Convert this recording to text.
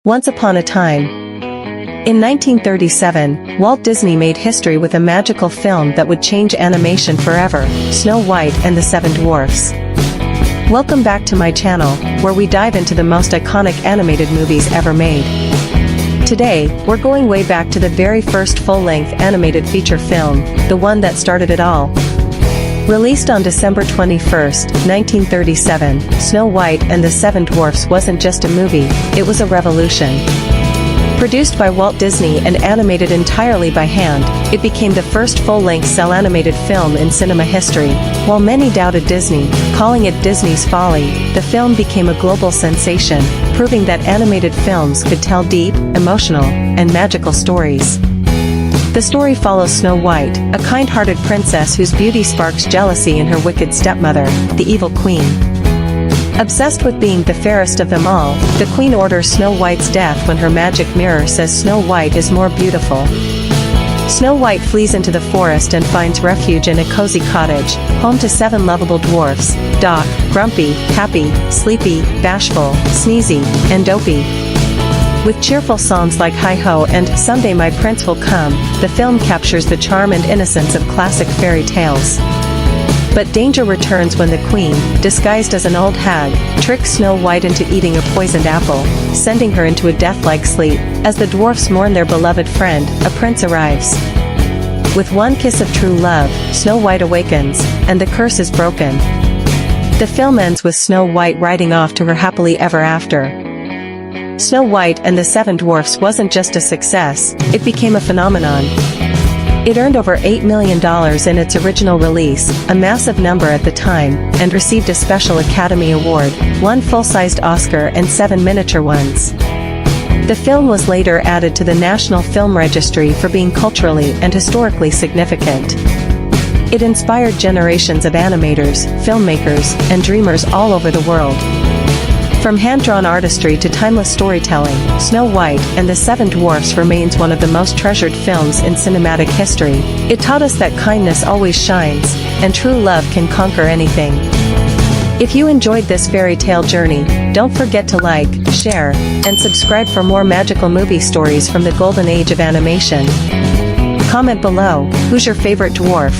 Once upon a time, in 1937, Walt Disney made history with a magical film that would change animation forever, Snow White and the Seven Dwarfs. Welcome back to my channel, where we dive into the most iconic animated movies ever made. Today, we're going way back to the very first full-length animated feature film, the one that started it all. Released on December 21, 1937, Snow White and the Seven Dwarfs wasn't just a movie, it was a revolution. Produced by Walt Disney and animated entirely by hand, it became the first full-length cel-animated film in cinema history. While many doubted Disney, calling it Disney's folly, the film became a global sensation, proving that animated films could tell deep, emotional, and magical stories. The story follows Snow White, a kind-hearted princess whose beauty sparks jealousy in her wicked stepmother, the evil queen. Obsessed with being the fairest of them all, the queen orders Snow White's death when her magic mirror says Snow White is more beautiful. Snow White flees into the forest and finds refuge in a cozy cottage, home to 7 lovable dwarfs: Doc, Grumpy, Happy, Sleepy, Bashful, Sneezy, and Dopey. With cheerful songs like Hi-Ho and Someday My Prince Will Come, the film captures the charm and innocence of classic fairy tales. But danger returns when the queen, disguised as an old hag, tricks Snow White into eating a poisoned apple, sending her into a death-like sleep. As the dwarfs mourn their beloved friend, a prince arrives. With one kiss of true love, Snow White awakens, and the curse is broken. The film ends with Snow White riding off to her happily ever after. Snow White and the Seven Dwarfs wasn't just a success, it became a phenomenon. It earned over $8 million in its original release, a massive number at the time, and received a special Academy Award, 1 full-sized Oscar and 7 miniature ones. The film was later added to the National Film Registry for being culturally and historically significant. It inspired generations of animators, filmmakers, and dreamers all over the world. From hand-drawn artistry to timeless storytelling, Snow White and the Seven Dwarfs remains one of the most treasured films in cinematic history. It taught us that kindness always shines, and true love can conquer anything. If you enjoyed this fairy tale journey, don't forget to like, share, and subscribe for more magical movie stories from the golden age of animation. Comment below, who's your favorite dwarf?